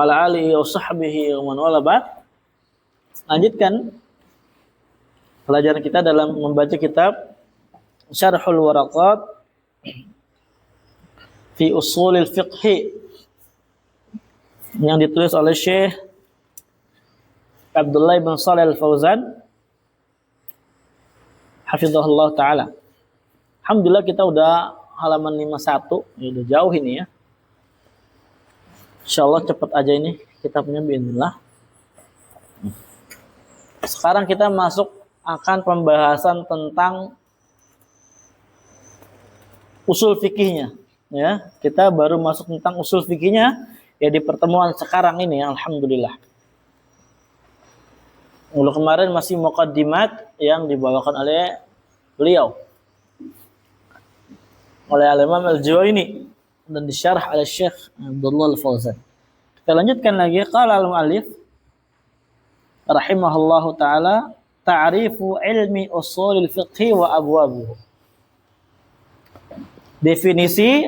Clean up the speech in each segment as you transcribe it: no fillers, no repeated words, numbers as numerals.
ala alihi wa sahbihi wa man wala ba'd. Lanjutkan pelajaran kita dalam membaca kitab Syarhul Waraqat fi Ushulil Fiqh yang ditulis oleh Syekh Abdullah bin Shalih Al-Fauzan hafizahullah taala. Alhamdulillah kita udah halaman 51, ya udah jauh ini ya. Insyaallah cepat aja ini kitabnya bismillah. Sekarang kita masuk akan pembahasan tentang usul fikihnya ya. Kita baru masuk tentang usul fikihnya ya di pertemuan sekarang ini alhamdulillah. Minggu kemarin masih muqaddimat yang dibawakan oleh beliau oleh Al-Imam Al-Juwaini dan disyarah oleh Syekh Abdullah Al-Fauzan. Kita lanjutkan lagi. Qala al-mu'allif rahimahullahu taala ta'rifu ilmi ushulil fiqh wa abwabuhu. Definisi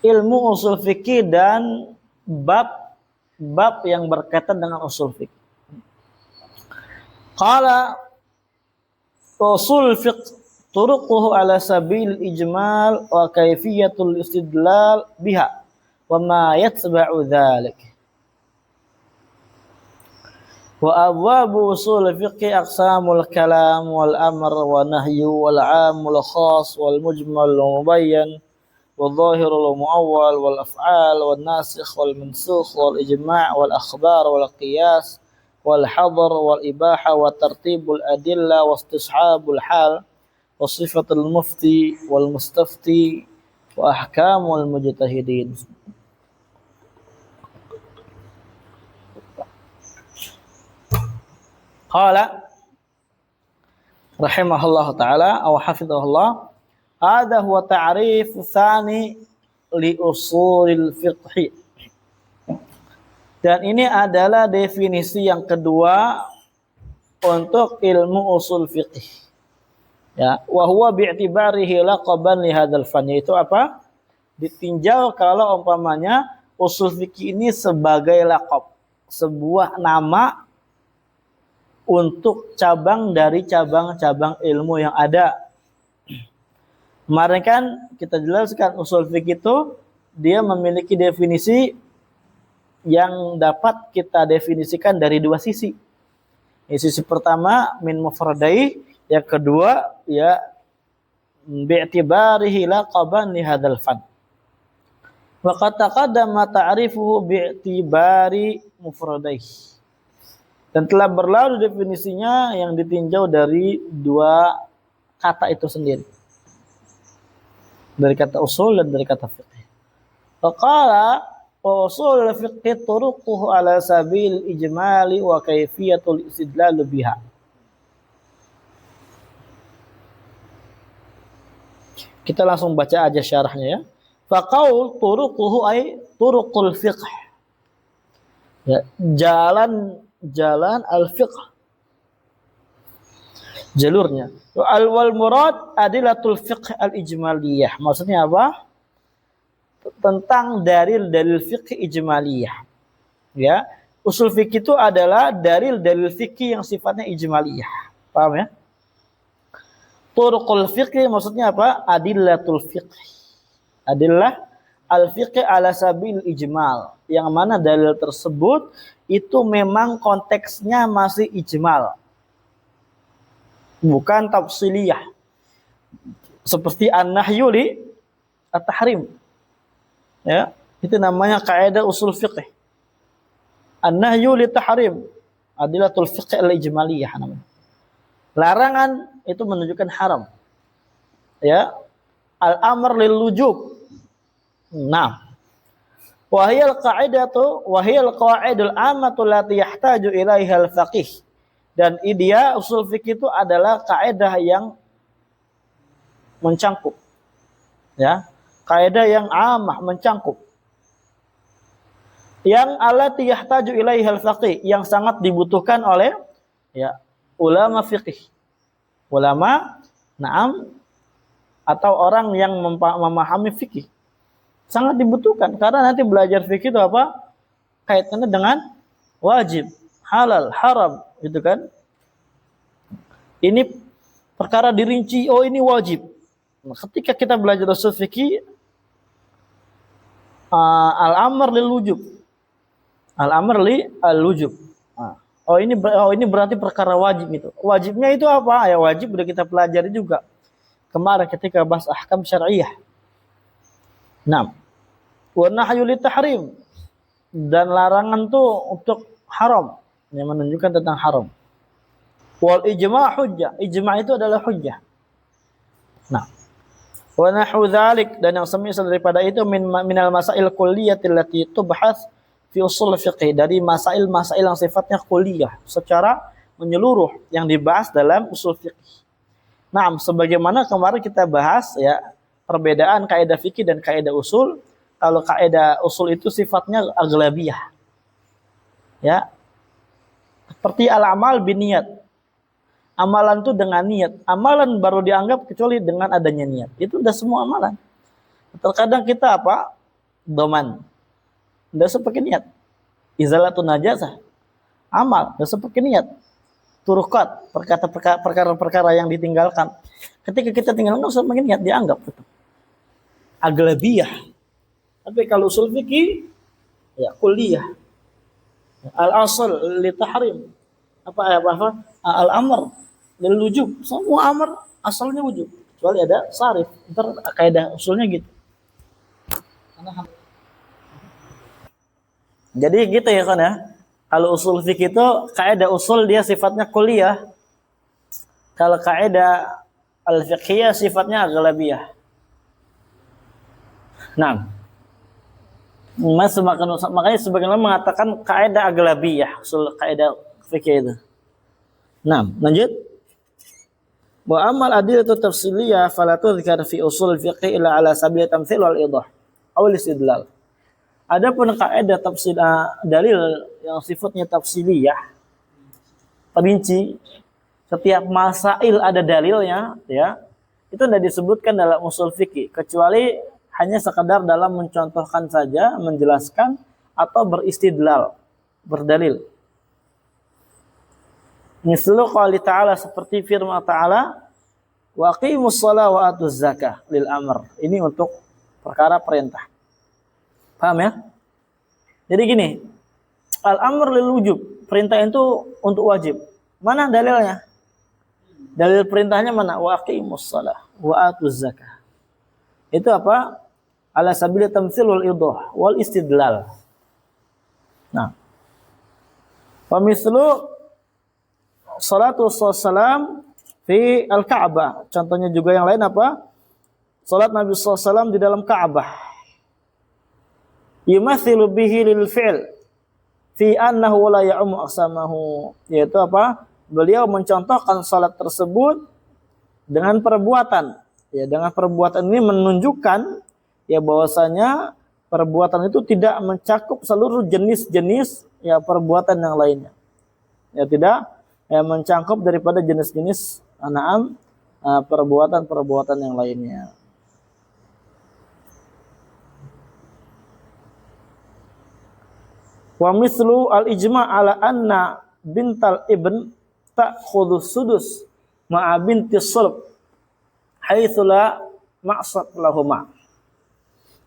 ilmu usul fikih dan bab yang berkaitan dengan usul fikih. Qala usul fiqh turuquhu ala sabil ijmal wa kaifiyatul istidlal biha wa ma yatba'u dhalik. Wa abwabu usul fiqh aqsamul kalam wal amr wa nahyu wal 'am wal khas wal mujmal wal mubayyan wal zahir wal muawwal wal af'al wal nasikh wal mansukh wal ijma' wal akhbar wal qiyas wal hadar wal ibaha wa tartibul adillah wa istishabul hal wa sifatul mufti wal mustafti wa ahkamul mujtahidin. Qala rahimahullah taala aw hafizahullah, hadha huwa ta'rif tsani li usulil fiqh. Dan ini adalah definisi yang kedua untuk ilmu usul fiqh. Ya, wa huwa bi'tibarihi laqaban li hadzal fan, itu apa? Ditinjau kalau umpamanya usul fikih ini sebagai laqab, sebuah nama untuk cabang dari cabang-cabang ilmu yang ada. Kemarin kan kita jelaskan usul fikih itu dia memiliki definisi yang dapat kita definisikan dari dua sisi. Sisi pertama min mufradai, yang kedua ya bi'tibarihi laqaban li hadzal fan. Wa qad taqaddama ta'rifuhu bi'tibari mufradaihi. Dan telah berlalu definisinya yang ditinjau dari dua kata itu sendiri. Dari kata usul dan dari kata fiqh. Faqala usul fiqh turuquhu ala sabil ijmali wa kaifiyatul istidlal biha. Kita langsung baca aja syarahnya ya. Faqaul turuquhu ay turuqul fiqh. Ya, jalan al-fiqh, jalurnya. Wal murad adilatul fiqh al-ijmaliyah. Maksudnya apa? Tentang dalil-dalil fiqh ijmaliyah. Ya, usul fiqh itu adalah dalil-dalil fiqh yang sifatnya ijmaliyah. Paham ya? Turuqul fiqh maksudnya apa? Adillatul fiqh. Adillah al-fiqh ala sabil ijmal. Yang mana dalil tersebut itu memang konteksnya masih ijmal. Bukan tafsiliyah. Seperti an-nahyu li at-tahrim. Ya, itu namanya kaidah usul fiqh. An-nahyu li tahrim. Adillatul fiqh al-ijmaliyah namanya. Larangan itu menunjukkan haram. Ya. Al-amr lil wujub. Nah. Wahiyal qaidul ammatu lati yahtaju ilaiha al-faqih. Dan dia usul fikih itu adalah kaidah yang mencangkup. Ya. Kaidah yang ammah mencangkup. Yang allati yahtaju ilaiha al-faqih, yang sangat dibutuhkan oleh ya ulama fikih. Ulama, na'am, atau orang yang memahami fikih. sangat dibutuhkan karena nanti belajar fikih itu apa? Kaitannya dengan wajib, halal, haram, gitu kan? Ini perkara dirinci, oh ini wajib. Nah, ketika kita belajar usul fikih, al-amr lil wujub. Al-amr li al-wujub. Oh ini berarti perkara wajib itu. Wajibnya itu apa? Ya wajib udah kita pelajari juga kemarin ketika bahas ahkam syar'iyyah. Nah, wa nahyu lit tahrim, dan larangan tuh untuk haram, yang menunjukkan tentang haram. Wal ijma' hujjah, ijma' itu adalah hujjah. Nah, wa nahwu dzalik, dan yang semisal daripada itu minal masail kulliyati allati tubhats fi ushul fiqh, dari masail-masail yang sifatnya kuliah secara menyeluruh yang dibahas dalam usul fiqh. Nah, sebagaimana kemarin kita bahas ya perbedaan kaidah fikih dan kaidah usul. Kalau kaidah usul itu sifatnya aghlabiyah. Ya. Seperti al-amal binniat. Amalan itu dengan niat. Amalan baru dianggap kecuali dengan adanya niat. Itu udah semua amalan. Terkadang kita apa? Doman. Udah sepakai niat. Izalatun najasah. Amal. Udah sepakai niat. Turukat. Perkara-perkara yang ditinggalkan. Ketika kita tinggalkan, nggak usah pakai niat. Dianggap. Aghlabiyah. Tapi kalau usul fikih, ya kuliah. Al-asal li tahrim. Apa? Al-amr lil wujub. Semua amr asalnya wujub. Kecuali ada sarif. Ntar kaidah usulnya gitu. Jadi gitu ya kan ya. Kalau usul fikih itu kaidah usul dia sifatnya kuliah. Kalau kaidah al-fiqhiyah sifatnya aghlabiyah. Nah, makanya sebagian orang mengatakan kaidah aghlabiyah, usul kaidah fikih itu. Nah, lanjut. Wa amal adillatu tafsiliyah fala tudhkar fi usul fiqh illa ala sabil tamtsil wal idah aw istidlal. Adapun kaidah tafsil dalil yang sifatnya tafsiliyah, perinci, setiap masail ada dalilnya, ya. Itu tidak disebutkan dalam usul fikih kecuali hanya sekadar dalam mencontohkan saja, menjelaskan atau beristidlal, berdalil. Mislu qouli ta'ala, seperti firman ta'ala, wa aqimus shalah wa atuz zakah lil amr. Ini untuk perkara perintah. Paham ya? Jadi gini, al-amr lil wujub, perintah itu untuk wajib. Mana dalilnya? Dalil perintahnya mana? Wa aqimus shalah wa atuz zakah. Itu apa? Ala sabili tamtsil wal idah wal istidlal. Nah, wa mislu salatu wassalam fi al-Ka'bah. Contohnya juga yang lain apa? Salat Nabi SAW di dalam Ka'bah. Yumathilu bihi lil fi'l fi annahu la ya'umu aqsamahu. Yaitu apa? Beliau mencontohkan salat tersebut dengan perbuatan. Ya, dengan perbuatan ini menunjukkan ya bahwasanya perbuatan itu tidak mencakup seluruh jenis-jenis ya perbuatan yang lainnya. Ya tidak mencakup daripada jenis-jenis perbuatan-perbuatan yang lainnya. Wa mislu al-ijma' ala anna bintal ibn ta'khudhu sudus ma'a binti sulb haitsu la maqsad lahuma.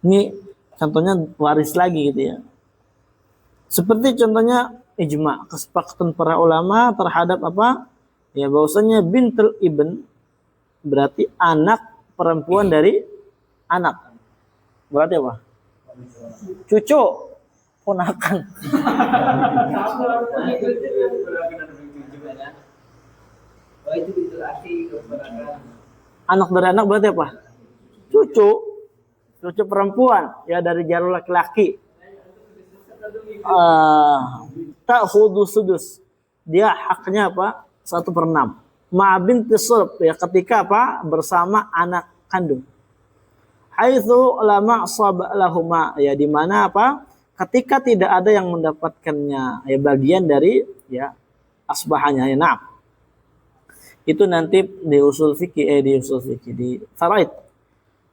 Ini contohnya waris lagi gitu ya. Seperti contohnya ijma', kesepakatan para ulama terhadap apa? Ya bahwasanya bintul ibn berarti anak perempuan dari anak. Berarti apa? Cucu, ponakan. Anak dari anak berarti apa? Cucu perempuan ya dari jalur laki-laki. Ta'khudhu sudus, dia haknya apa? 1/6. Ma binti sulb ya ketika apa? Bersama anak kandung. Haitsu la ma'sab lahuma, ya di mana apa? Ketika tidak ada yang mendapatkannya ya bagian dari ya asbahannya ya. Nah, itu nanti di usul fikih di faraid.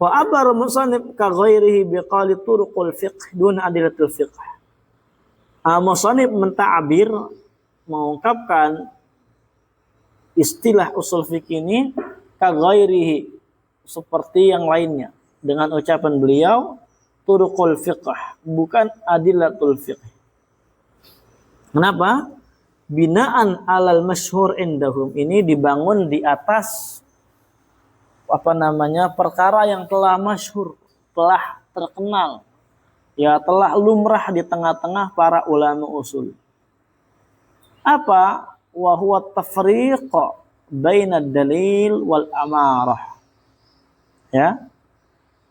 Wa abar musannif ka ghairihi biqali turuqul fiqh dun adilatul fiqh. Musannif menta'bir mengungkapkan istilah usul fikih ini ka ghairihi seperti yang lainnya dengan ucapan beliau turuqul fiqh bukan adilatul fiqh. Kenapa? Binaan alal masyhur indahum ini dibangun di atas perkara yang telah masyhur, telah terkenal, ya telah lumrah di tengah-tengah para ulama usul. Apa? Wa huwa tafriq baina dalil wal amarah. Ya.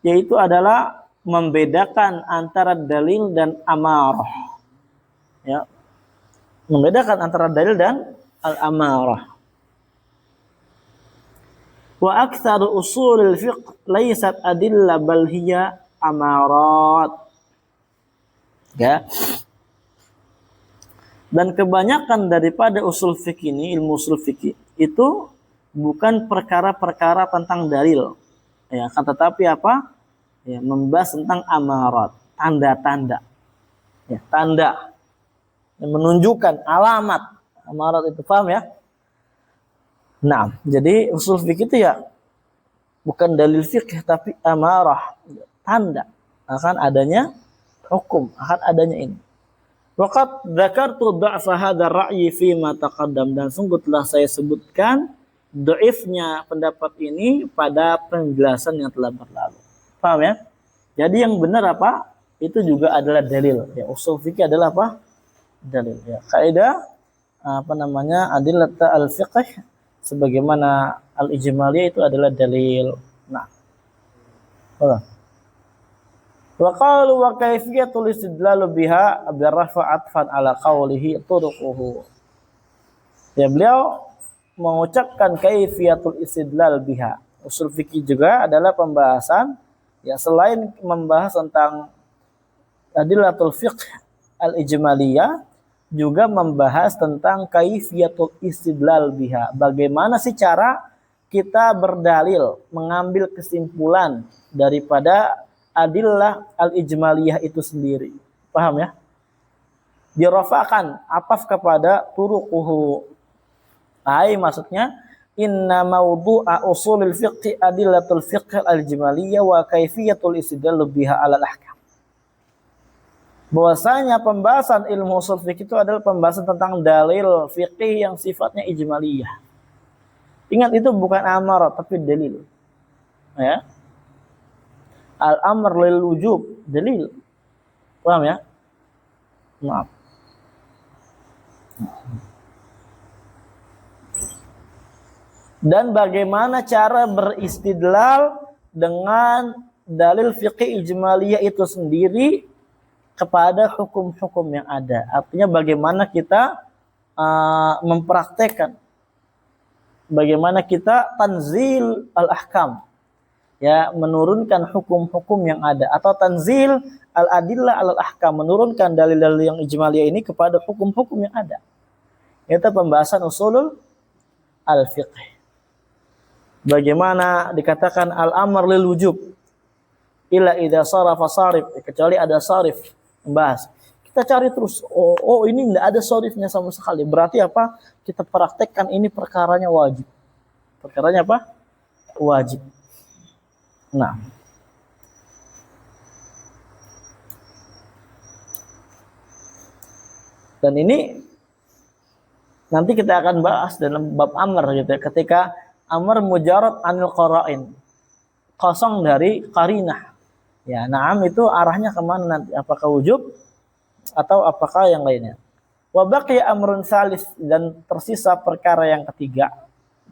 Yaitu adalah membedakan antara dalil dan amarah. Ya. Membedakan antara dalil dan al-amarah. Wa aktsaru usulil fiqh laysat adillah bal hiya amarat. Ya. Dan kebanyakan daripada usul fikih ini, ilmu usul fikih itu bukan perkara-perkara tentang dalil. Ya, kan tetapi apa? Ya, membahas tentang amarat, tanda-tanda. Ya, tanda yang menunjukkan alamat. Amarat itu paham ya? Nah, jadi usul fikih itu ya bukan dalil fikih tapi amarah, tanda akan adanya hukum, akan adanya ini. Waqad dzakartu dha'fa hadzal ra'yi fi ma taqaddam, dan sungguh telah saya sebutkan dhaifnya pendapat ini pada penjelasan yang telah berlalu. Paham ya? Jadi yang benar apa? Itu juga adalah dalil. Ya, usul fikih adalah apa? Dalil. Ya, kaidah adillat al-fiqh sebagaimana al-ijmaliyah itu adalah dalil. Nah. Wa qalu wa kayfiyatul istidlal biha birrafa'at fan ala qawlihi turuquhu. Ya, beliau mengucapkan kayfiyatul istidlal biha. Usul fikih juga adalah pembahasan ya selain membahas tentang adillatul fiqh al-ijmaliyah juga membahas tentang kaifiyatul istidlal biha. Bagaimana sih cara kita berdalil, mengambil kesimpulan daripada adillah al-ijmaliyah itu sendiri. Paham ya? Dirafakan ataf kepada turuquhu. Maksudnya inna mawdu'a usulil fiqh adillatul fiqh al-ijmaliyah wa kaifiyatul istidlal biha 'ala al-ahkam. Bahwasanya pembahasan ilmu usul fikih itu adalah pembahasan tentang dalil fikih yang sifatnya ijmaliyah. Ingat itu bukan amar tapi dalil. Ya. Al-amr lil wujub, dalil. Paham ya? Maaf. Dan bagaimana cara beristidlal dengan dalil fikih ijmaliyah itu sendiri kepada hukum-hukum yang ada. Artinya bagaimana kita mempraktekkan, bagaimana kita tanzil al-ahkam, ya menurunkan hukum-hukum yang ada, atau tanzil al-adillah al-ahkam, menurunkan dalil-dalil yang ijmaliyah ini kepada hukum-hukum yang ada. Itu pembahasan usulul al-fiqh. Bagaimana dikatakan al-amr lil wujub illa idza sarafa sarif, kecuali ada sarif. Membahas. Kita cari terus. Oh ini enggak ada sarifnya sama sekali. Berarti apa? Kita praktekkan ini perkaranya wajib. Perkaranya apa? Wajib. Nah. Dan ini nanti kita akan bahas dalam bab amr gitu ya. Ketika amr mujarrad anil qara'in. Kosong dari qarinah. Ya, na'am itu arahnya kemana nanti? Apakah wujub atau apakah yang lainnya? Wa baqiya amrun salis, dan tersisa perkara yang ketiga.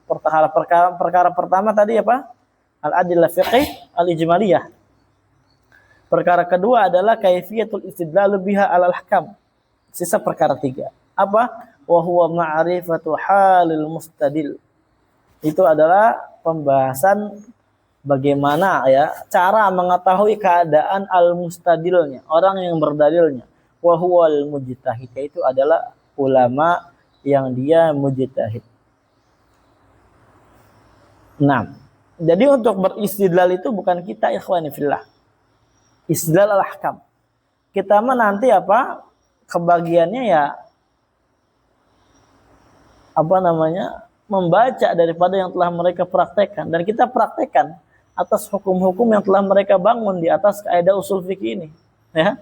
Perkara pertama tadi apa? Al-adillah fiqih al-ijmaliyah. Perkara kedua adalah kaifiyatul istidlal biha al-ahkam. Sisa perkara tiga. Apa? Wa huwa ma'rifatu halil mustadil. Itu adalah pembahasan bagaimana ya cara mengetahui keadaan al-mustadilnya, orang yang berdalilnya. Wa huwal mujtahid, itu adalah ulama yang dia mujtahid. Nah, Jadi untuk beristidlal itu bukan kita ikhwani fillah. Istidlal al-ahkam. Kita mah nanti apa? Kebagiannya ya apa namanya? Membaca daripada yang telah mereka praktekkan, dan kita praktekkan atas hukum-hukum yang telah mereka bangun di atas kaidah usul fikih ini, ya.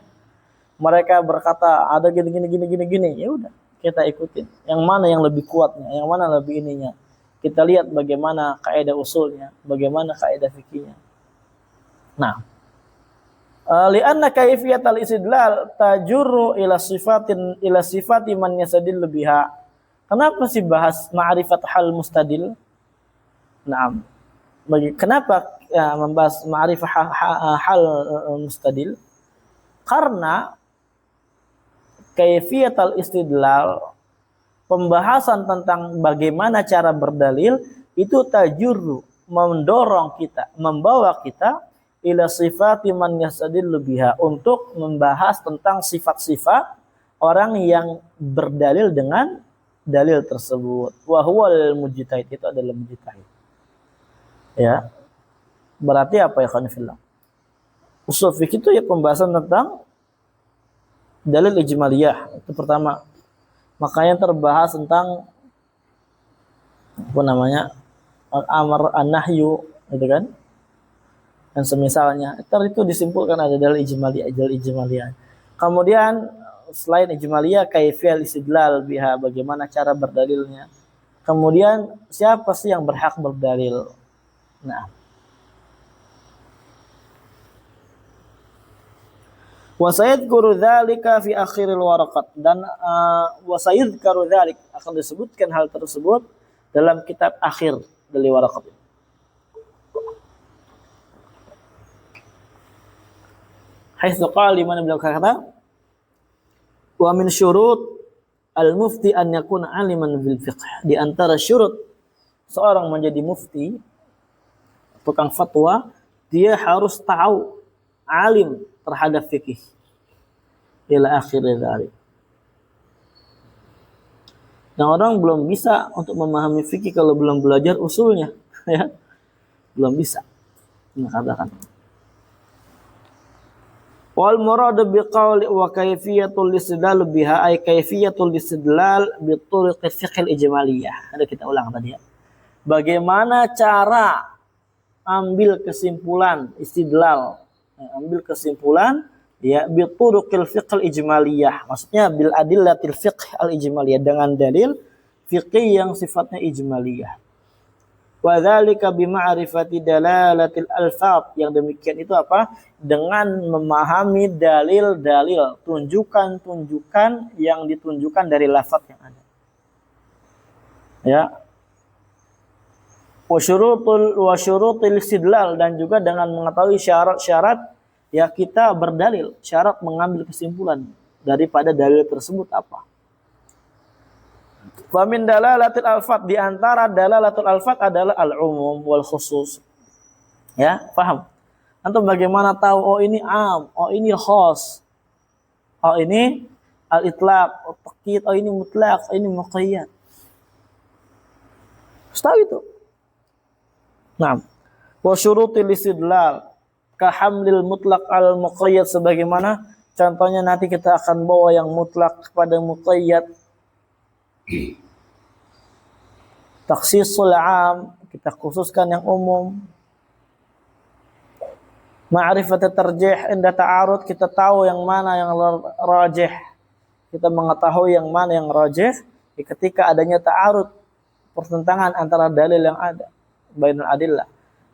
Mereka berkata ada gini, ya udah kita ikutin. Yang mana yang lebih kuatnya, yang mana lebih ininya. Kita lihat bagaimana kaidah usulnya, bagaimana kaidah fikihnya. Nah, li'anna kaifiyat al-istidlal tajurru ila sifati man yasadil biha. Kenapa sih bahas ma'rifat hal mustadil? Nah, kenapa membahas ma'rifat hal mustadil? Karena kaifiyat al-istidlal, pembahasan tentang bagaimana cara berdalil itu tajurru, mendorong kita, membawa kita ila sifati man yastadillu biha, untuk membahas tentang sifat-sifat orang yang berdalil dengan dalil tersebut. Wa huwal mujtahid, itu adalah mujtahid. Ya. Berarti apa ya khonifillah? Usul fikih itu ya pembahasan tentang dalil ijmaliyah, itu pertama. Makanya terbahas tentang apa namanya? Al-amr, an-nahyu, gitu kan? Dan semisalnya. Itu disimpulkan ada dalil ijmaliyah. Kemudian selain ijmaliyah, kaifiyal istidlal biha, bagaimana cara berdalilnya. Kemudian siapa sih yang berhak berdalil? Nah, wa sayadhkuru dzalika fi akhiril waraqat, dan wa sayadhkuru dzalik, akan disebutkan hal tersebut dalam kitab akhir dari waraqat. Haitsu qala, liman beliau kata, wa min syurut al-mufti an yakuna aliman bil fiqh. Di antara syurut seorang menjadi mufti, tukang fatwa, dia harus tahu, alim terhadap fikih. Ila akhir dzalik. Dan orang belum bisa untuk memahami fikih kalau belum belajar usulnya, ya. Belum bisa. Mengatakan. Wal murad bi qawli wa kayfiyatul istidlal biha, ay kayfiyatul istidlal bi turuq fiqh al-ijmaliyah. Ada kita ulang tadi ya. Bagaimana cara ambil kesimpulan istidlal, ambil kesimpulan ya bi turuqil fiqh al-ijmaliyah. Maksudnya bil adillatil fiqh al-ijmaliyah, dengan dalil fiqih yang sifatnya ijmaliyah. Wa dzalika bi ma'rifati dalalatil alfaz. Yang demikian itu apa? Dengan memahami dalil-dalil, tunjukan-tunjukan yang ditunjukkan dari lafaz yang ada. Ya. Wa syurutul istidlal, dan juga dengan mengetahui syarat-syarat ya kita berdalil, syarat mengambil kesimpulan daripada dalil tersebut apa. Wa min dalalatil alfaz, di antara dalalatul alfaz adalah al-umum wal khusus. Ya, paham? Antum bagaimana tahu oh ini am, oh ini khas, oh ini al-itlaq, oh taqyid, oh ini mutlaq, oh ini muqayyad. Tahu itu. Nah, wa syurutil istidlal ka hamlil mutlaq al muqayyad, sebagaimana contohnya nanti kita akan bawa yang mutlak kepada muqayyad. Takhsisul am, kita khususkan yang umum. Ma'rifat tarjih inda ta'arud, kita tahu yang mana yang rajih, kita mengetahui yang mana yang rajih ketika adanya ta'arud, pertentangan antara dalil yang ada, bainal adillah.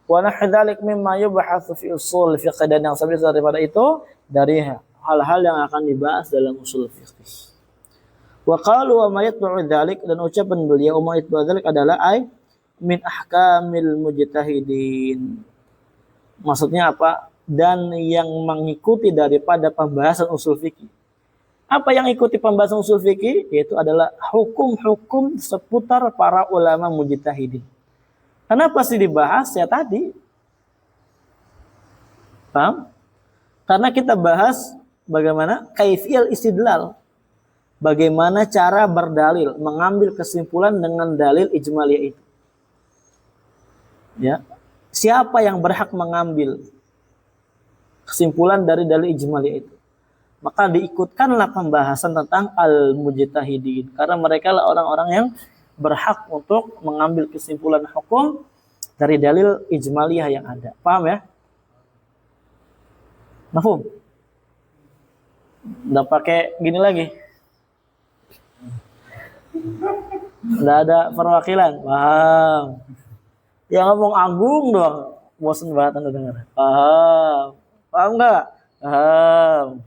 Wa nahwu dzalik mimma yubhatsu fi usul fiqh, dan yang semisal daripada itu dari hal-hal yang akan dibahas dalam usul fiqh. Wa qalu wa ma yatba'u dzalik, dan ucapan beliau ma yatba'u dzalik adalah ay min ahkamil mujtahidin. Maksudnya apa? Dan yang mengikuti daripada pembahasan usul fikih. Apa yang ikuti pembahasan usul fikih? Yaitu adalah hukum-hukum seputar para ulama mujtahidin. Kenapa sih dibahas? Ya tadi. Paham? Karena kita bahas bagaimana kaifiyal istidlal. Bagaimana cara berdalil, mengambil kesimpulan dengan dalil ijmaliyah itu. Ya. siapa yang berhak mengambil kesimpulan dari dalil ijmaliyah itu. Maka diikutkanlah pembahasan tentang al-mujtahidin. Karena mereka lah orang-orang yang berhak untuk mengambil kesimpulan hukum dari dalil ijmaliyah yang ada. Paham ya? Mafhum? Nggak pakai gini lagi. Nggak ada perwakilan. Paham? Yang ngomong Agung doang. Bosan banget Anda dengar. Paham? Paham nggak? Paham.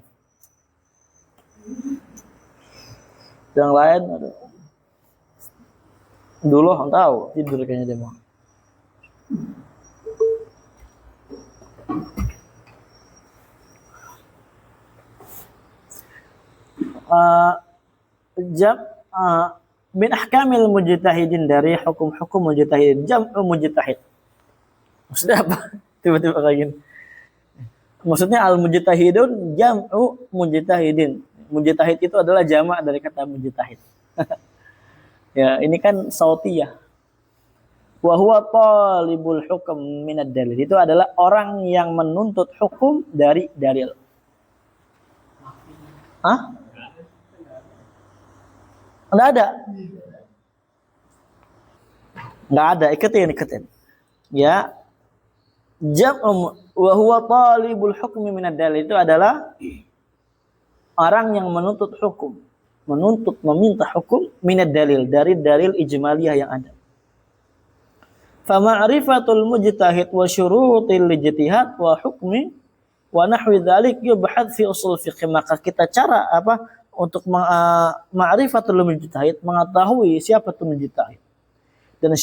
Yang lain ada. Dulu orang tahu tidur kayaknya dia mau. Min ahkamil mujtahidin, dari hukum-hukum mujtahidin, jam'u mujtahid. Maksudnya apa? Tiba-tiba kayak gini. Maksudnya al-mujtahidun jam'u mujtahidin. Mujtahid itu adalah jamak dari kata mujtahid. Ya, ini kan sautiyah. Wa huwa talibul hukm minad dalil. Itu adalah orang yang menuntut hukum dari dalil. Hah? Enggak ada. Enggak ada, iketin. Ya. Jam'u wa huwa talibul hukmi minad dalil, itu adalah orang yang menuntut hukum, meminta hukum minad dalil, dari dalil ijmaliyah yang ada. Fa ma'rifatul mujtahid wa syurutil ijtihad wa hukmi wa nahwi dzalik yubhad fi usul fiqh. Maka kita cara apa untuk ma'rifatul mujtahid, mengetahui siapa itu mujtahid, dan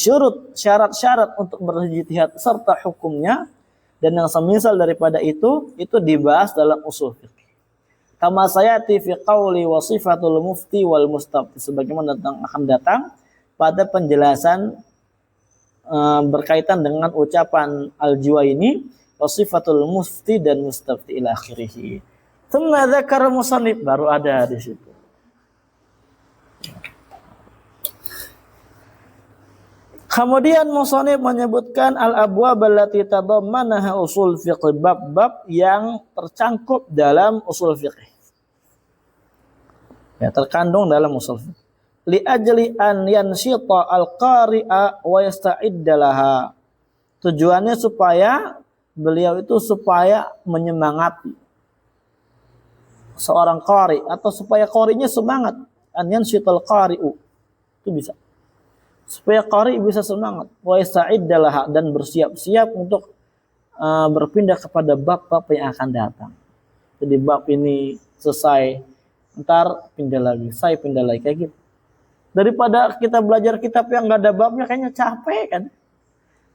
syarat-syarat untuk berijtihad serta hukumnya dan yang semisal daripada itu dibahas dalam usul fiqh. Kama sayati fi qauli wa sifatul mufti wal mustafti, sebagaimana akan datang pada penjelasan berkaitan dengan ucapan al-Juwaini wa sifatul mufti dan mustafti ila akhirih. Tsumma dzakara musannif, baru ada di situ. Kemudian musannif menyebutkan al-abwab allati tadammanaha usul fiqh, bab-bab yang tercangkup dalam usul fiqh. Ya, terkandung dalam usul fiqh. Li ajli an yanshita al-qari'a wa yasta'idda laha. Tujuannya supaya beliau itu menyemangati seorang qari, atau supaya qarinya semangat. An yanshita al-qari'u. Itu bisa. Supaya qari bisa semangat, wa yasta'idda laha, dan bersiap-siap untuk berpindah kepada bab-bab yang akan datang. Jadi bab ini selesai, ntar pindah lagi, saya pindah lagi, kayak gitu. Daripada kita belajar kitab yang nggak ada babnya, kayaknya capek kan.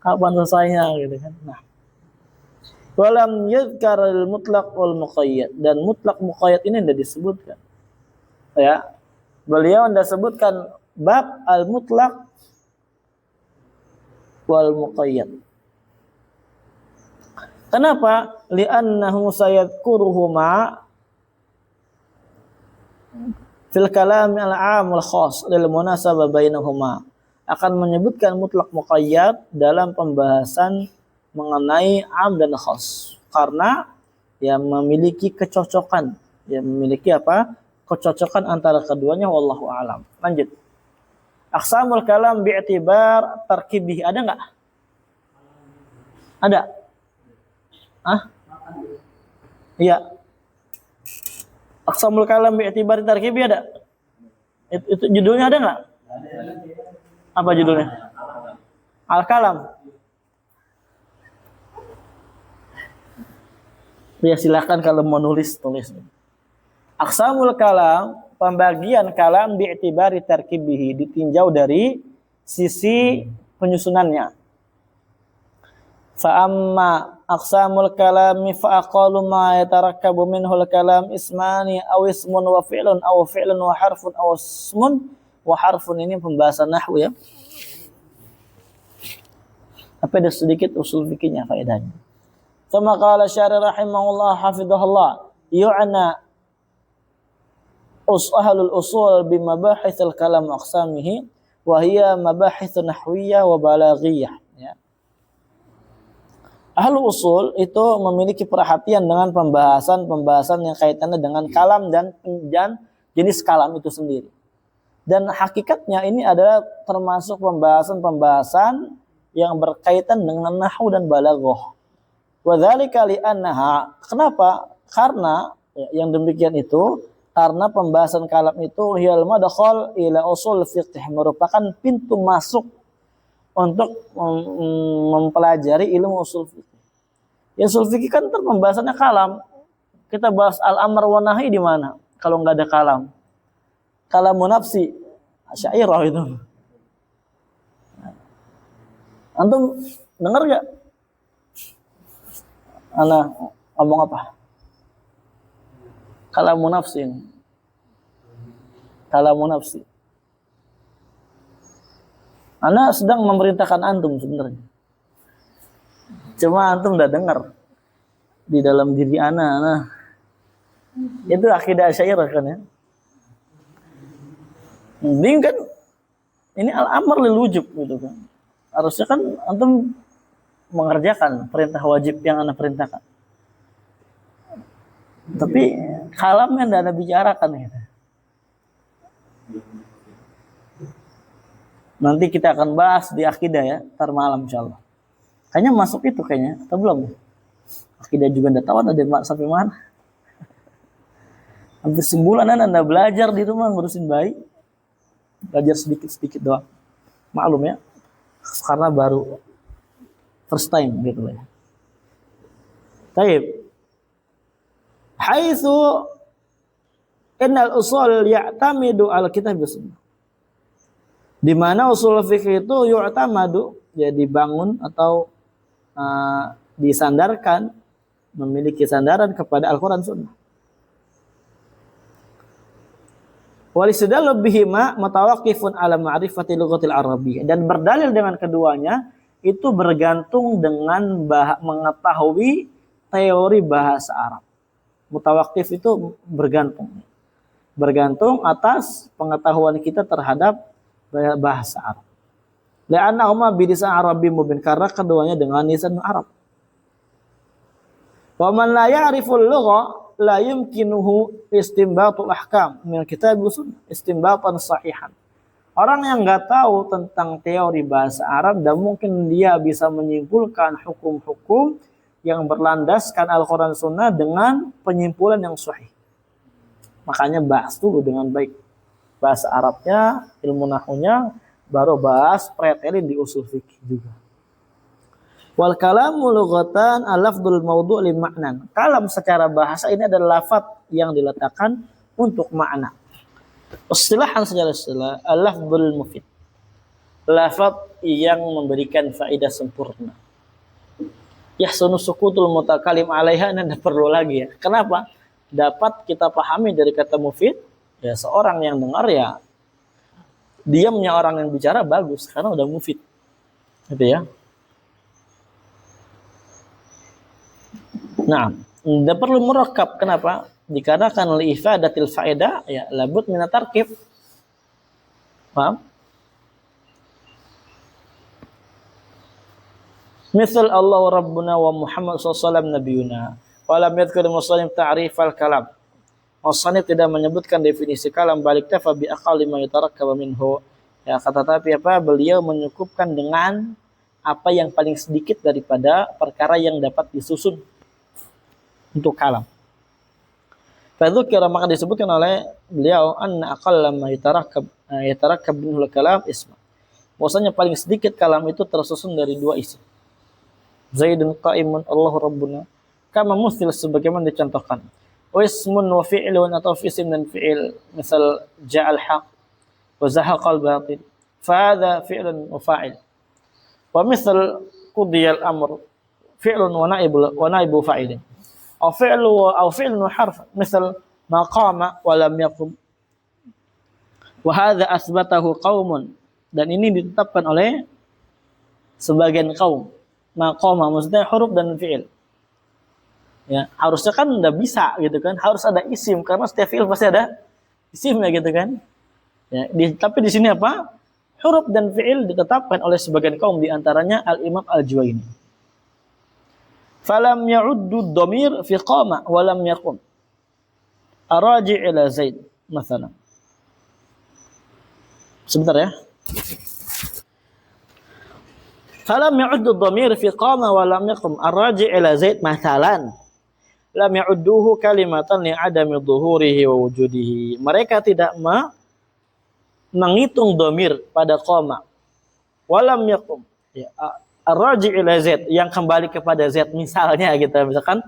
Kapan selesainya gitu kan. Nah, walam yadhkarul mutlaq wal muqayyad, dan mutlak muqayyad ini tidak disebutkan. Ya, beliau tidak sebutkan bab al-mutlaq wal muqayyad. Kenapa? Li'annahu sayadkuruhuma fil kalam al-'am wal khas lil munasabah bainahuma. Akan menyebutkan mutlak muqayyad dalam pembahasan mengenai 'am dan khas, karena ya memiliki kecocokan, ya memiliki apa? Kecocokan antara keduanya, wallahu a'lam. Lanjut. Aqsamul kalam bi'tibar tarkibih, ada enggak? Ada? Iya. Aqsamul kalam bi'tibar tarkibih ada? Itu judulnya ada enggak? Apa judulnya? Al-kalam. Ya silakan kalau mau tulis. Aqsamul kalam, pembagian kalam bi'tibari tarkibihi, ditinjau dari sisi penyusunannya. Fa amma aqsamul kalami fa aqallu ma yatarakkabu minhu al-kalam ismani aw ismun wa fi'lun aw fi'lun wa harfun aw ismun wa harfun. Ini pembahasan nahwu ya. Apa ada sedikit usul fikihnya, faedahnya. Sama qala syarih rahimahullah hafizahullah, yu'na ahlul usul bimabahithil kalam aqsamihi wa hiya mabahith nahwiyah wa balaghiyah, ya. Ahlu usul itu memiliki perhatian dengan pembahasan yang kaitannya dengan kalam dan jenis kalam itu sendiri. Dan hakikatnya ini adalah termasuk pembahasan yang berkaitan dengan nahwu dan balaghah. Wa dzalika li'annaha, kenapa? Karena yang demikian itu karena pembahasan kalam itu hiyal madkhal ila usul fiqh, merupakan pintu masuk untuk mempelajari ilmu usul fikih. Ya usul fikih kan pembahasannya kalam. Kita bahas al-amr wa nahi di mana? Kalau nggak ada kalam. Kalamun nafsi, Asy'ariyah itu. Antum dengar nggak? Ana ngomong apa? Kalamun nafsi. Kalamun nafsi. Ana sedang memerintahkan antum sebenarnya. Cuma antum udah dengar di dalam diri ana. Itu akidah Asy'ariyah kan ya. Ini kan ini al-amr lil wujub gitu kan. Harusnya kan antum mengerjakan perintah wajib yang ana perintahkan. Tapi kalamnya enggak ada bicarakan gitu. Nanti kita akan bahas di akidah ya, ntar malam insyaallah. Kayaknya masuk itu kayaknya, atau belum? Akidah juga enggak tahu ada sampai mana. Hampir sebulan Anda belajar di rumah ngurusin bayi. Belajar sedikit-sedikit doang. Maklum ya, karena baru first time gitu ya. Baik. Haitsu innal usul ya'tamidu al-kitab wa sunnah. Di mana usul fikih itu yu'tamadu, ya dibangun atau disandarkan, memiliki sandaran kepada Al-Quran Sunnah. Walisudal bihima mutawaqifun ala ma'rifati lughatil arabiyyah, dan berdalil dengan keduanya itu bergantung dengan mengetahui teori bahasa Arab. Mutawaqif itu bergantung atas pengetahuan kita terhadap bahasa Arab. La'annahuma bilisan Arabi mubin, karena keduanya dengan lisan Arab. Wa man la ya'riful lugha la yumkinuhu istinbatul ahkam min kitab sunnah istinbatan sahihan. Orang yang enggak tahu tentang teori bahasa Arab dan mungkin dia bisa menyimpulkan hukum-hukum yang berlandaskan Al-Quran Sunnah dengan penyimpulan yang sahih. Makanya bahas dulu dengan baik bahasa Arabnya, ilmu nahwunya, baru bahas pretelin di usul fikih juga. Wal kalamu lughatan al-lafdul mawdu' li ma'nan. Kalam secara bahasa ini adalah lafaz yang diletakkan untuk makna. Istilahan secara istilah al-lafdul mufid. Lafaz yang memberikan faedah sempurna. Yahsunu sukutul mutakalim 'alaiha, dan perlu lagi ya. Kenapa? Dapat kita pahami dari kata mufid. Ya seorang yang dengar ya diamnya orang yang bicara bagus karena udah mufid. Gitu ya. Nah, tidak perlu murakkab. Kenapa? Dikarenakan li ifadatil faedah ya labud min tarkib. Paham? Misal Allah Rabbuna wa Muhammad SAW nabiyuna. Wa lam yadhkur musannif ta'rif al-kalam. Musannif tidak menyebutkan definisi kalam, balik tafa bi aqalli ma yatarakkab minhu. Ya, kata tapi apa? Beliau menyukupkan dengan apa yang paling sedikit daripada perkara yang dapat disusun untuk kalam. Fadzukira, maka disebutkan oleh beliau anna aqalla ma yatarakkab minhu al-kalam isma. Bahwasanya paling sedikit kalam itu tersusun dari dua isim. Zaidun qa'imun Allahu Rabbuna. Kama musil sebagaimana dicontohkan. Ismun wa fi'lun, atau isim dan fi'il, misal ja'al haq wa zahaqal batil, fa hadha fi'lun wa fa'il. Wa misal qudiyal amr fi'lun wa naibu fa'ilin. Aw fi'lun wa harf, misal ma qama wa lam yaqum. Wa hadha asbatahu qaumun, dan ini ditetapkan oleh sebagian kaum. Ma qama maksudnya huruf dan fi'il. Ya, harusnya kan udah bisa gitu kan, harus ada isim karena setiap fi'il pasti ada isimnya gitu kan. Ya, tapi di sini apa? Huruf dan fi'il ditetapkan oleh sebagian kaum, di antaranya Al-Imam Al-Juwaini. falam ya'uddu dhamir fi qama wa lam yaqum araji ila Zaid masalan. Sebentar ya. Falam ya'uddu dhamir fi qama wa lam yaqum araji ila Zaid masalan. Lam ya'udduhu kalimatan li adami dhuhurihi wa wujudihi. Mereka tidak menghitung dhamir pada qama. Walam yaqum. Ya, ar-raji' ila Zaid yang kembali kepada Zaid misalnya kita misalkan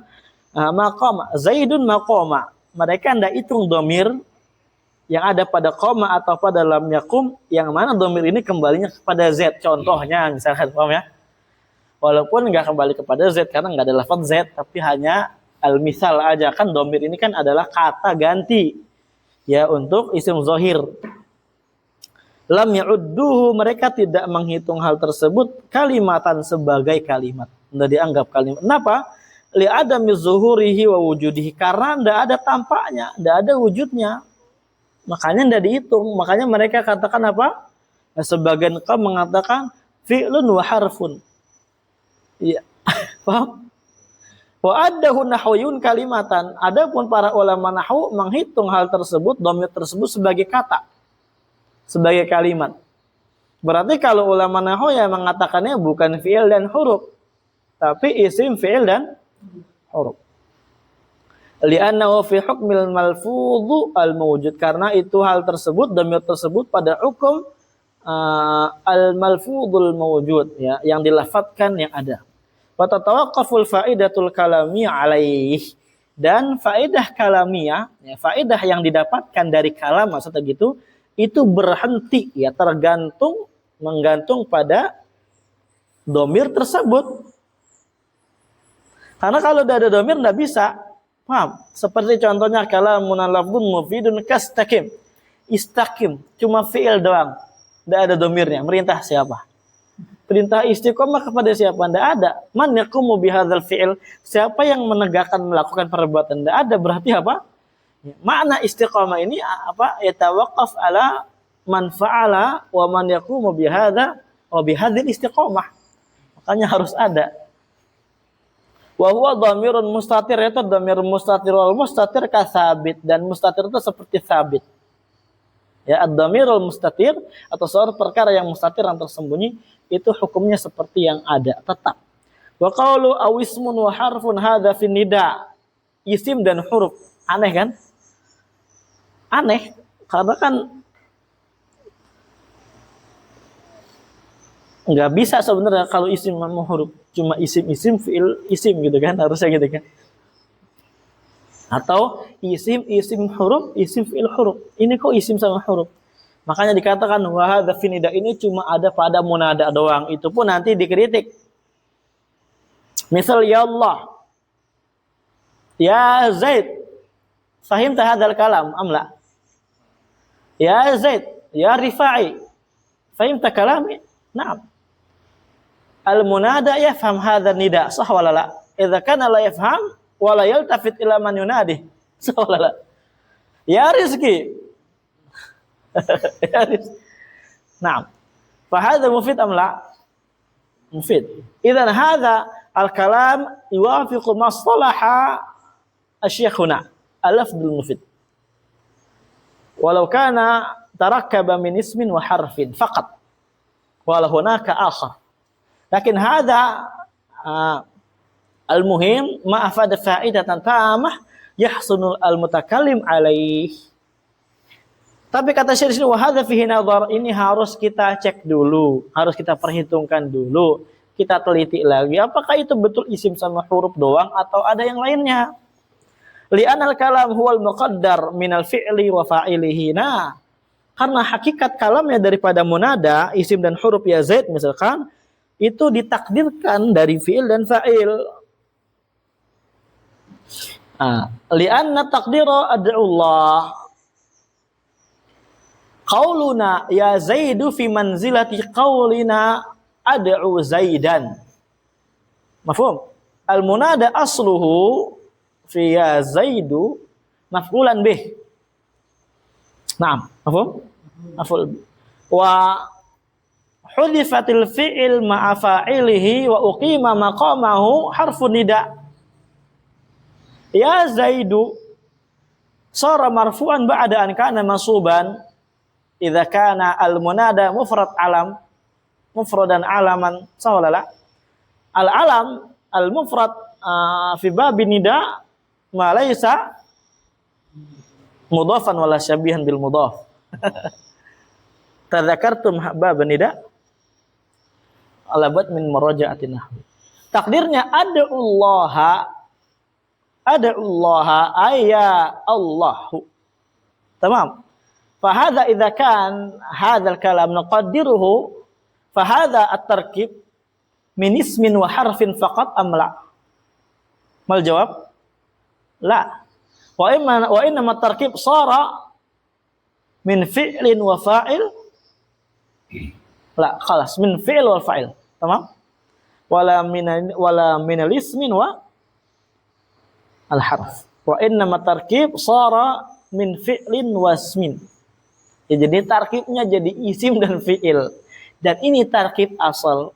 maqama Zaidun maqama. Mereka hendak hitung dhamir yang ada pada qama atau pada lam yaqum yang mana dhamir ini kembalinya kepada Zaid. Contohnya misalkan paham ya. Walaupun enggak kembali kepada Zaid karena enggak ada lafaz Zaid tapi hanya al-misal aja kan dhamir ini kan adalah kata ganti ya untuk isim zahir. Lam ya'udduhu mereka tidak menghitung hal tersebut kalimatan sebagai kalimat. Tidak dianggap kalimat. Kenapa? Li adami zuhurihi wa wujudihi karena tidak ada tampaknya, tidak ada wujudnya. Makanya tidak dihitung. Makanya mereka katakan apa? Nah, sebagian kaum mengatakan fi'lun wa harfun. Iya. Paham? Wa addahu nahwiyun kalimatan. Adapun para ulama nahwu menghitung hal tersebut, dhamir tersebut sebagai kata, sebagai kalimat. Berarti kalau ulama nahwu yang mengatakannya bukan fi'il dan huruf, tapi isim fi'il dan huruf. Li'annahu fi hukmil malfudhu al-mawjud karena itu hal tersebut, dhamir tersebut pada hukum al-malfudhul mawjud ya, yang dilafadzkan yang ada. Wa tatawaqqaful faidatul kalamiyah alaih dan faedah kalamiyah ya, faedah yang didapatkan dari kalam maksudnya gitu itu berhenti ya menggantung pada dhamir tersebut. Karena kalau tidak ada dhamir tidak bisa. Paham? Seperti contohnya kalamun lafdhun mufidun kastaqim. Istaqim cuma fi'il doang. Tidak ada dhamirnya. Merintah siapa? Perintah istiqomah kepada siapa? Tidak ada. Man yaqumu bihadzal fi'il? Siapa yang menegakkan melakukan perbuatan? Tidak ada. Berarti apa? Makna istiqamah ini apa? Yatawaqqaf ala man fa'ala wa man yaqumu bihadza wa bihadzal istiqamah. Makanya harus ada. Wa huwa dhamirun mustatir, itu dhamir mustatir wal mustatir kasabit dan mustatir itu seperti sabit. Ya, ad-dhamirul mustatir atau suatu perkara yang mustatir yang tersembunyi itu hukumnya seperti yang ada, tetap. Wa qawlu aw ismun wa harfun hadza fi nida. Isim dan huruf. Aneh kan? Aneh karena kan nggak bisa sebenarnya kalau isim sama huruf, cuma isim fiil isim gitu kan, harusnya gitu kan. Atau isim huruf, isim fiil huruf. Ini kok isim sama huruf. Makanya dikatakan wa hadza fi nida ini cuma ada pada munada doang. Itu pun nanti dikritik. Misal ya Allah. Ya Zaid. Fahimta hadzal kalam am la? Ya Zaid, ya Rifai. Fahimta kalami? Naam. Al-munada yafham hadzal nida, sah wala la? Idza kana la yafham wala yaltafit ila man yunadi. Sah wala la? Ya Rizki. Ya Rizki. Naam. Fa hadza mufid am la? Mufid. Idzan hadza al-kalam yuwafiqu mastalaha asy-syekhuna al-lafdul mufid. Walau kana tarakkaba min ismin wa harfin faqat. Wala hunaka akhar. Lakin hadza al-muhim ma afada fa'idatan tamah yahsunul al-mutakallim alaih. Tapi kata Syekh wa hadza fihi nadhar, ini harus kita cek dulu, harus kita perhitungkan dulu, kita teliti lagi apakah itu betul isim sama huruf doang atau ada yang lainnya. Li'anal kalam huwal muqaddar minal fi'li wa fa'ilihi. Nah, karena hakikat kalamnya daripada munada, isim dan huruf ya Zaid misalkan, itu ditakdirkan dari fi'il dan fa'il. Li'anna taqdira ad'ullah. Qauluna ya Zaidu fi manzilati qaulina ad'u Zaidan. Mafhum? Al-munada asluhu fi ya Zaidu maf'ulan bih. Naam, mafhum? Maf'ul. Wa hudifatil fi'il ma'a fa'ilihi wa uqima maqamahu harfun nida. Ya Zaidu sara marfu'an ba'da an kana mansuban idza kana al-munada mufradan alaman sawala. Al-alam al-mufrad fi babin nida ma laysa mudhafan wala syabihan bil mudhaf. Tadzakartum baban nida alabat min muraja'atin nahwi. Takdirnya ad'ullaha ayya Allahu. Tamam. Fahadha idza kan hadzal kalam naqaddiruhu fahadha at-tarkib min ismin wa harfin faqat am la? Mal jawab? La. Wa inna at-tarkib sara min fi'lin wa fa'il. La, khalas min fi'il wal fa'il. Tamam? Wala min al-ismin wa al-harf. Wa inna at-tarkib sara min fi'lin wa ismin. Ya, jadi tarkibnya jadi isim dan fi'il. Dan ini tarkib asal.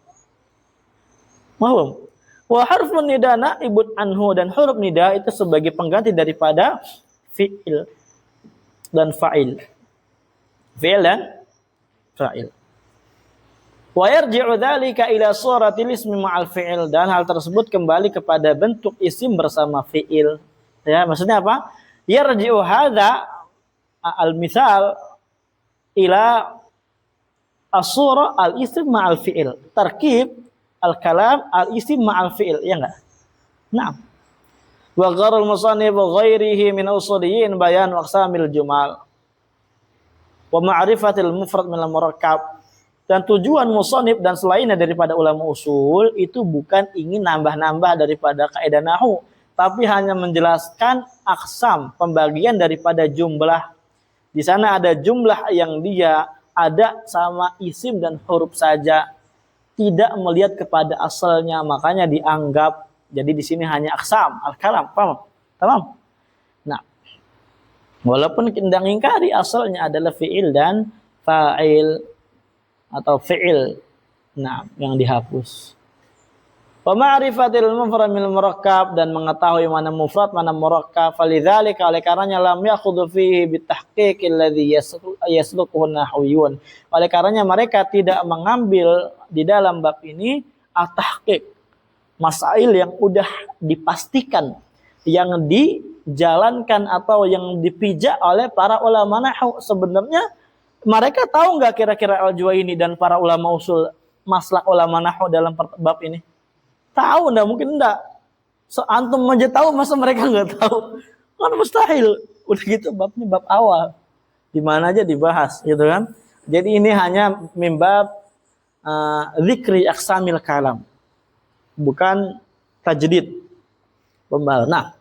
Mahum. Wa harfun nida naibun anhu, dan huruf nida itu sebagai pengganti daripada fi'il dan fa'il. Fi'il dan fa'il. Wa yarji'u dzalika ila suratil ismi ma'al fi'il, dan hal tersebut kembali kepada bentuk isim bersama fi'il. Ya, maksudnya apa? Yarji'u hadza al-misal ila as-sura al-ism ma'al fi'il. Tarkib al-kalam al-ism ma'al fi'il, ya enggak? Naam. Wa gharul musannif ghairihi min usuliyin bayan aqsamil jumal wa ma'rifatil mufrad min al-murakkab. Dan tujuan musannif dan selainnya daripada ulama usul itu bukan ingin nambah-nambah daripada kaidah nahwu, tapi hanya menjelaskan aqsam, pembagian daripada jumlah. Di sana ada jumlah yang dia ada sama isim dan huruf saja, tidak melihat kepada asalnya, makanya dianggap. Jadi di sini hanya aqsam al-kalam, paham? Tamam? Nah, walaupun kita ingkari asalnya adalah fi'il dan fa'il atau fi'il, nah, yang dihapus. Wa ma'rifatil mufrad minal murakkab, dan mengetahui mana mufrad mana murakkab. Falidzalika, oleh karenanya, lam yakhudhu fihi bitahqiq alladhi yasluquhu nahwiyun. Oleh karenanya mereka tidak mengambil di dalam bab ini at-tahqiq, masail yang udah dipastikan, yang dijalankan atau yang dipijak oleh para ulama nahwu. Sebenarnya mereka tahu nggak kira-kira Al-Juwaini dan para ulama usul maslak ulama nahwu dalam bab ini? Tahu enggak? Mungkin enggak. Antum aja tahu, masa mereka enggak tahu? Kan mustahil. Udah gitu babnya bab awal. Di mana aja dibahas, gitu kan? Jadi ini hanya mimbab zikri aqsamil kalam. Bukan tajdid. Pembal. Nah,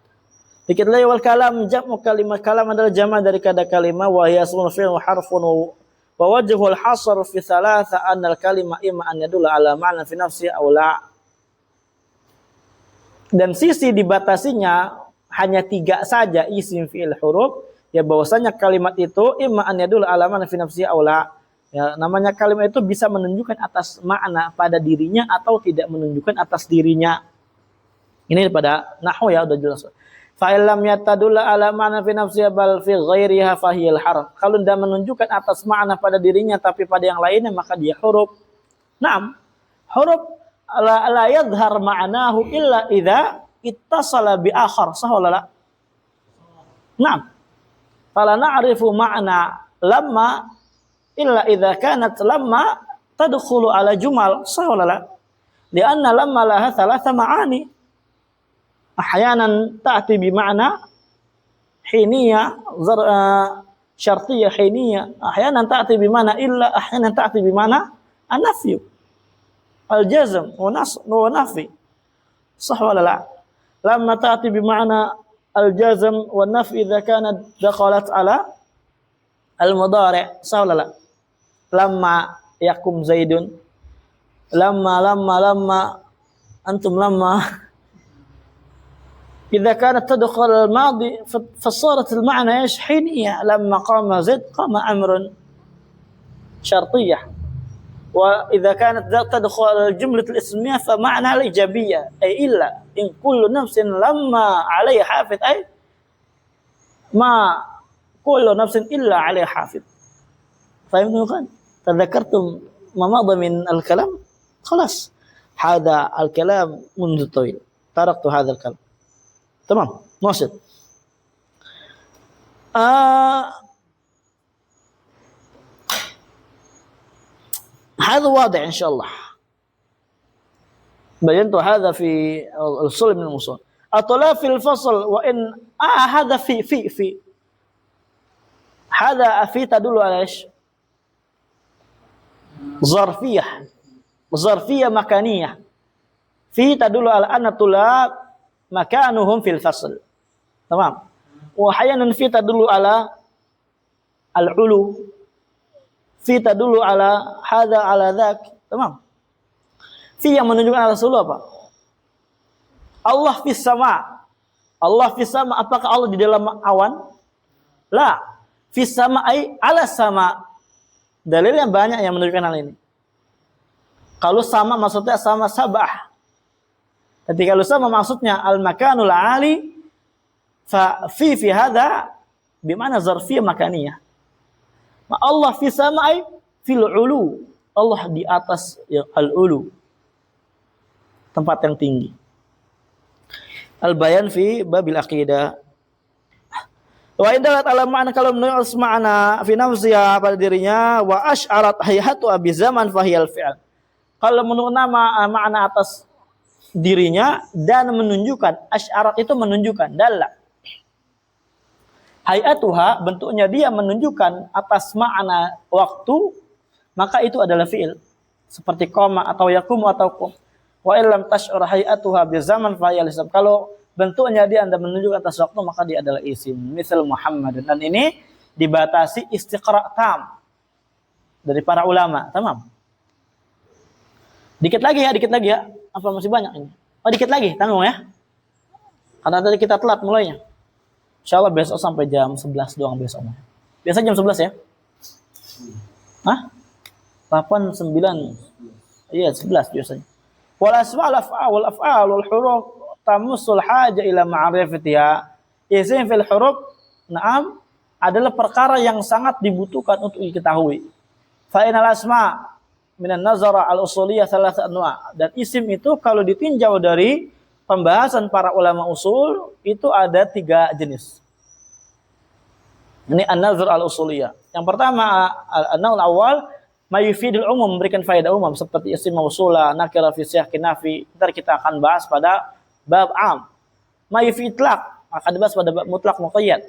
dikit lagi wal kalam, jam'u kalimat kalam adalah jama' dari kata kalimah, wa hiya ismun fi'l wa harfun wa wajhul hasr fi thalatha anna al kalimah imma an yadulla ala ma'na fi nafsi aw la. Dan sisi dibatasinya hanya 3 saja, isim, fi'il, huruf. Ya, bahwasanya kalimat itu imma an yadulla ala ma'na fi nafsi aw la. Ya, namanya kalimat itu bisa menunjukkan atas makna pada dirinya atau tidak menunjukkan atas dirinya. Ini pada nahwu ya, udah jelas. Fa illam yatadulla ala ma'na fi nafsiha bal fi ghairiha fa hiyal harf. Kalau tidak menunjukkan atas makna pada dirinya tapi pada yang lainnya, maka dia huruf. Naam. Huruf la yadhhar ma'nahu illa idza ittasala bi akhar. Sah wala la? Naam. Fala na'rifu ma'na lamma illa idza kanat lamma tadkhulu ala jumal. Sah wala la? Lianna lamma laha thalatha ma'ani. Ahyanan ta'ti bima'na hiniyah, syartiyah hiniyah, ahyanan ta'ti bima'na illa, ahyanan ta'ti bima'na an-nafyu, al-jazm wa nafi. Sah wala la? Lamma ta'ti bima'na al-jazm wa nafi idza kanat dakhalat ala al-mudhari'. Sah wala la? Lamma yakum zaidun, lamma antum lamma. إذا كانت تدخل الماضي فصارت المعنى إيش؟ حينية. لما قام زيد قام أمر شرطية. وإذا كانت تدخل الجملة الاسمية فمعنى الإيجابية أي إلا إن كل نفس لما عليه حافظ أي ما كل نفس إلا عليه حافظ. فهمتم kan? تذكرتم ما مضى من الكلام؟ خلاص هذا الكلام منذ طويل تركت هذا الكلام. تمام نواصل. هذا واضح إن شاء الله. بينت هذا في الصلب من المصول. أطلا في الفصل وإن هذا في هذا في تدل على إيش؟ ظرفية مكانية. في تدل على أن الطلاب مكانهم في الفصل. تمام. وأحيانا في تدل على العلو. في تدل على هذا على ذاك. Tamam. Fi yang menunjukkan Rasulullah apa? Allah fis sama. Allah fis sama, apakah Allah di dalam awan? La. Fis sama ai ala sama. Dalil yang banyak yang menunjukkan hal ini. Kalau sama maksudnya sama sabah. Ketika kalau sama maksudnya al-makanul ali fa fi hadha bimana zarfiyah makaniyah. Allah fi samai fil ulu. Allah di atas yang al-ulu. Tempat yang tinggi. Al-bayan fi babil aqidah. Wa indalat ala ma'na kalau menurut makna fi nafsiha pada dirinya wa asy'arat hayatu abi zaman fahiyal fi'l. Kalau menurut nama makna atas dirinya dan menunjukkan, asy'arat itu menunjukkan, dalla. Hayatuha bentuknya dia menunjukkan atas makna waktu, maka itu adalah fi'il. Seperti koma atau yakum atau kum. Wa illam tash'ur hayatuha bi zaman fa hiya ism. Kalau bentuknya dia Anda menunjukkan atas waktu, maka dia adalah isim. Misal Muhammad. Dan ini dibatasi istiqra' tam dari para ulama. Tamam. Dikit lagi ya. Apa masih banyak ini? Oh, dikit lagi, tanggung ya. Karena tadi kita telat mulainya. Insyaallah besok sampai jam 11 doang besoknya. Biasa jam 11 ya? Hah? 8, 9. Iya, 11 biasanya. Wal asma'ul af'al wal huruf tamussul haja ila ma'rifatiha. Isim fil huruf, na'am, adalah perkara yang sangat dibutuhkan untuk diketahui. Fa inal asma' minan nazara al-usuliyah salasat anwa'. Dan isim itu kalau ditinjau dari pembahasan para ulama usul itu ada 3 jenis. Ini an-nazar al-usuliyah. Yang pertama an-naul awal ma yufidul umum, memberikan faedah umum seperti isim mausula, nakira fi siyaq nafi. Ntar kita akan bahas pada bab am. Ma yufid itlaq akan dibahas pada bab mutlaq muqayyad.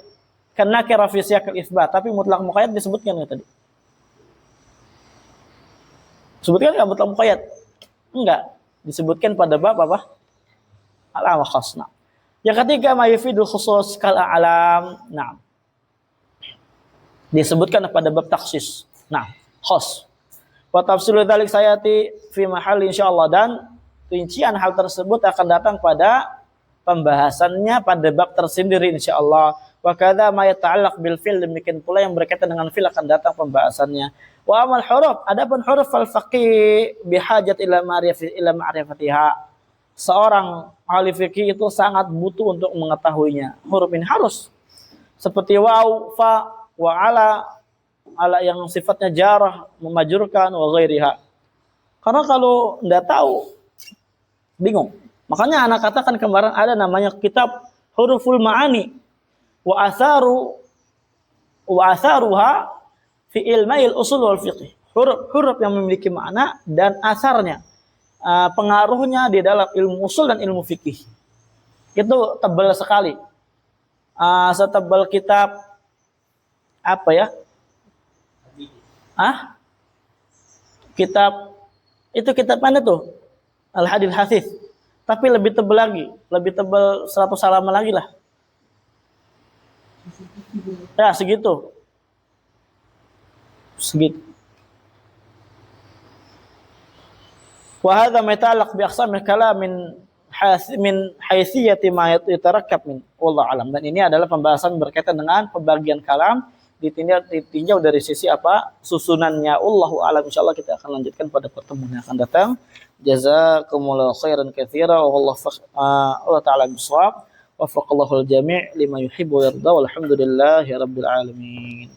Kan nakira fi siyaq al-itsbat, tapi mutlaq muqayyad disebutkan tadi. Sebutkan enggak mutlaq muqayyad? Enggak, disebutkan pada bab apa? Al-am khas. Nah. Yang ketiga ma yufidul khusus kal a'lam. Nah. Disebutkan pada bab taksis. Nah, khas. Wa tafsilul dzalik sayati fi mahall insyaallah, dan rincian hal tersebut akan datang pada pembahasannya pada bab tersendiri insyaallah. Wa kadza ma yata'allaq bil fi'l, demikian pula yang berkaitan dengan fi'l akan datang pembahasannya. Wa amal huruf, adapun huruf fal faqih bihajat ila ma'rifatiha. Seorang ahli fikih itu sangat butuh untuk mengetahuinya. Huruf ini harus seperti waw, fa, wa ala yang sifatnya jarah, memajurkan, wa ghairiha. Karena kalau enggak tahu, bingung. Makanya anak katakan kemarin ada namanya kitab Huruful Ma'ani wa atharuha fi ilmil usul wal fiqh. Huruf-huruf yang memiliki makna dan asarnya, pengaruhnya di dalam ilmu usul dan ilmu fikih. Itu tebal sekali. Setebal kitab apa ya? Kitab mana tuh? Al-Hadil Hasith. Tapi lebih tebal lagi, lebih tebal 100 halaman lagi lah. Ya, segitu. Wa hadza mata'allaq bi aqsamil kalam min haitsiyati ma yatarakkab min wallahu alam. Dan ini adalah pembahasan berkaitan dengan pembagian kalam ditinjau dari sisi apa susunannya. Allahu a'lam. Insyaallah kita akan lanjutkan pada pertemuan yang akan datang. Jazakumullahu khairan katsira wa Allah taala bisawab. Wafaqallahu al-jami' lima yuhibbu wa yarda. Walhamdulillahi rabbil alamin.